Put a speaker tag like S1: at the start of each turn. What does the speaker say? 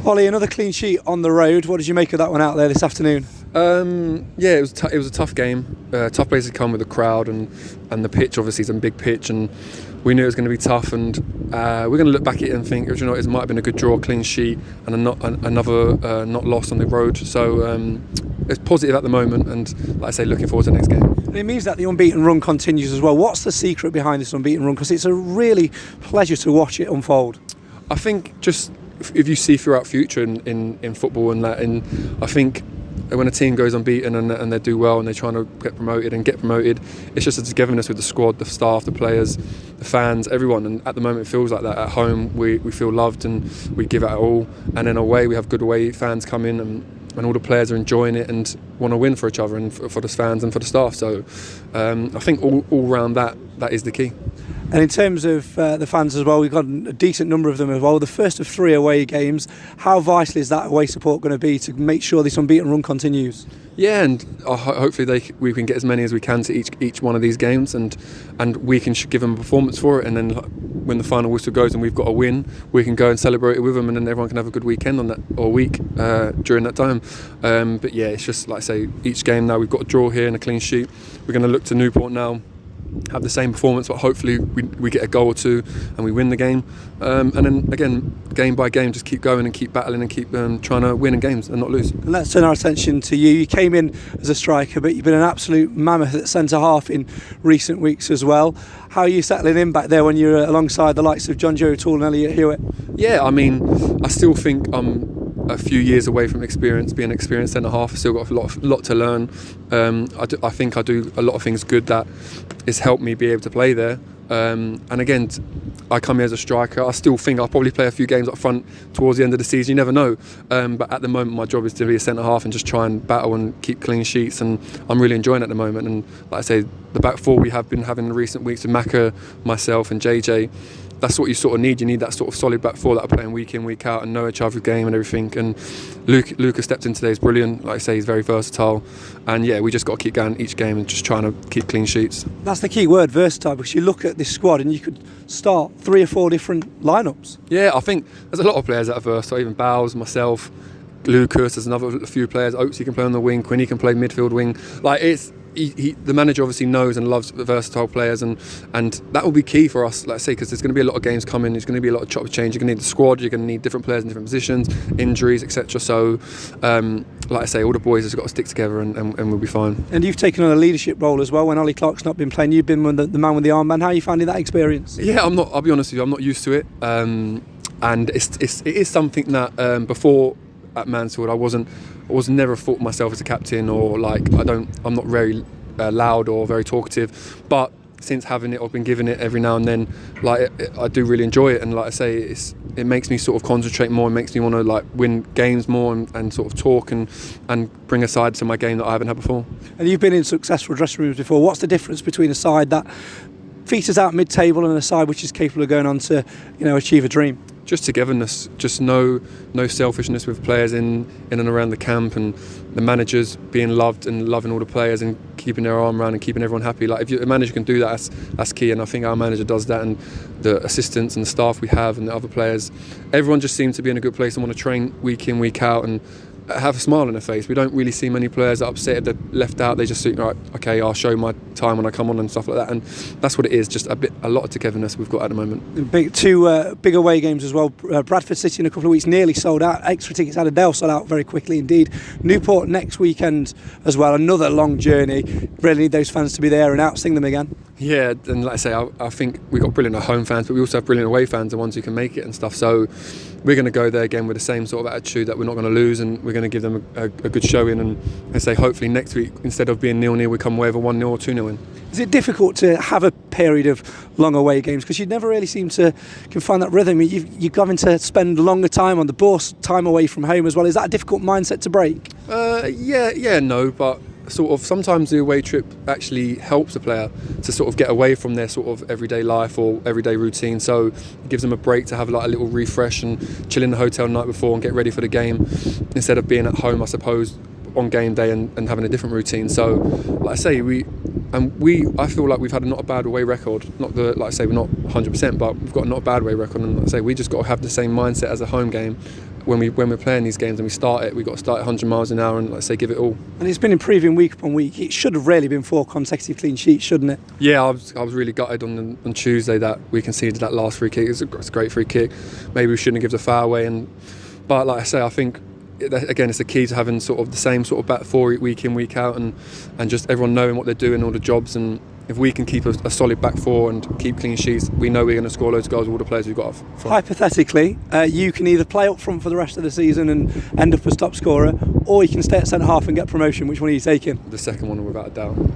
S1: Ollie, another clean sheet on the road. What did you make of that one out there this afternoon?
S2: Yeah, it was a tough game. Tough place to come with the crowd and the pitch. Obviously, it's a big pitch, and we knew it was going to be tough. And we're going to look back at it and think, you know, it might have been a good draw, clean sheet, and another not lost on the road. So it's positive at the moment, and like I say, looking forward to the next game.
S1: And it means that the unbeaten run continues as well. What's the secret behind this unbeaten run? Because it's a really pleasure to watch it unfold.
S2: I think just if you see throughout future in football and that, and I think when a team goes unbeaten and they do well and they're trying to get promoted, it's just a togetherness with the squad, the staff, the players, the fans, everyone. And at the moment it feels like that. At home we feel loved and we give it our all, and then away we have good away fans come in and all the players are enjoying it and want to win for each other and for the fans and for the staff. So I think all round that is the key.
S1: And in terms of the fans as well, we've got a decent number of them as well. The first of 3 away games. How vital is that away support going to be to make sure this unbeaten run continues?
S2: Yeah, and hopefully we can get as many as we can to each one of these games, and we can give them a performance for it. And then when the final whistle goes and we've got a win, we can go and celebrate it with them, and then everyone can have a good weekend on that, or week during that time. But yeah, it's just like I say, each game now we've got a draw here and a clean sheet. We're going to look to Newport now, have the same performance, but hopefully we get a goal or two and we win the game, and then again, game by game, just keep going and keep battling and keep trying to win in games and not lose.
S1: And let's turn our attention to you. You came in as a striker, but you've been an absolute mammoth at centre half in recent weeks as well. How are you settling in back there when you're alongside the likes of John Joe O'Toole and Elliot Hewitt?
S2: Yeah, I mean, I still think I'm a few years away from being an experienced centre half. I've still got a lot to learn. I think I do a lot of things good that has helped me be able to play there. And again, I come here as a striker. I still think I'll probably play a few games up front towards the end of the season. You never know. But at the moment, my job is to be a centre half and just try and battle and keep clean sheets. And I'm really enjoying it at the moment. And like I say, the back four we have been having in recent weeks with Maka, myself, and JJ. That's what you sort of need. You need that sort of solid back four that are playing week in, week out and know each other's game and everything. And Luca stepped in today, is brilliant. Like I say, he's very versatile. And yeah, we just got to keep going each game and just trying to keep clean sheets.
S1: That's the key word, versatile, because you look at this squad and you could start 3 or 4 different lineups.
S2: Yeah, I think there's a lot of players that are versatile, even Bowles, myself, Lucas, there's a few players. Oaksy can play on the wing, Quinny can play midfield wing. Like the manager obviously knows and loves versatile players, and that will be key for us, like I say, because there's going to be a lot of games coming. There's going to be a lot of chop change. You're going to need the squad. You're going to need different players in different positions, injuries, etc. So, like I say, all the boys have got to stick together, and we'll be fine.
S1: And you've taken on a leadership role as well. When Ollie Clark's not been playing, you've been the man with the armband. How are you finding that experience?
S2: Yeah, I'll be honest with you, I'm not used to it, and it is something that before at Mansfield I was never thought myself as a captain, or like I'm not very loud or very talkative, but since having it, I've been given it every now and then, like I do really enjoy it, and like I say, it makes me sort of concentrate more, and makes me want to like win games more and sort of talk and bring a side to my game that I haven't had before.
S1: And you've been in successful dressing rooms before. What's the difference between a side that features out mid-table and a side which is capable of going on to, achieve a dream?
S2: Just togetherness, just no selfishness with players in and around the camp, and the managers being loved and loving all the players and keeping their arm around and keeping everyone happy. Like if a manager can do that, that's key, and I think our manager does that, and the assistants and the staff we have and the other players, everyone just seems to be in a good place and want to train week in, week out and have a smile on their face. We don't really see many players that are upset if they're left out. They just think, right, okay, I'll show my time when I come on and stuff like that, and that's what it is. Just a lot of togetherness we've got at the moment.
S1: Two big away games as well. Bradford City in a couple of weeks, nearly sold out. Extra tickets added, they'll sell out very quickly indeed. Newport next weekend as well. Another long journey. Really need those fans to be there and out, sing them again.
S2: Yeah, and like I say, I think we've got brilliant home fans, but we also have brilliant away fans, the ones who can make it and stuff. So we're going to go there again with the same sort of attitude that we're not going to lose, and we're going to give them a good showing, and say hopefully next week, instead of being 0-0, we come away with a 1-0 or 2-0 win.
S1: Is it difficult to have a period of long away games, because you never really seem to can find that rhythm? You're having to spend longer time on the bus, time away from home as well. Is that a difficult mindset to break?
S2: No, but sort of sometimes the away trip actually helps a player to sort of get away from their sort of everyday life or everyday routine, so it gives them a break to have like a little refresh and chill in the hotel the night before and get ready for the game, instead of being at home, I suppose, on game day and having a different routine. So like I say, I feel like we've had not a bad away record. Like I say, we're not 100%, but we've got not a bad away record, and like I say, we just got to have the same mindset as a home game, when we're playing these games and we start it, we've got to start at 100 miles an hour and, like I say, give it all.
S1: And it's been improving week upon week. It should have really been 4 consecutive clean sheets, shouldn't it?
S2: Yeah, I was really gutted on Tuesday that we conceded that last free kick. It's a great free kick. Maybe we shouldn't have given the foul away. But like I say, I think again it's the key to having sort of the same sort of back four week in, week out, and just everyone knowing what they're doing, all the jobs. And if we can keep a solid back four and keep clean sheets, we know we're going to score loads of goals with all the players we've got up front.
S1: Hypothetically, you can either play up front for the rest of the season and end up as top scorer, or you can stay at centre half and get promotion. Which one are you taking?
S2: The second one, without a doubt.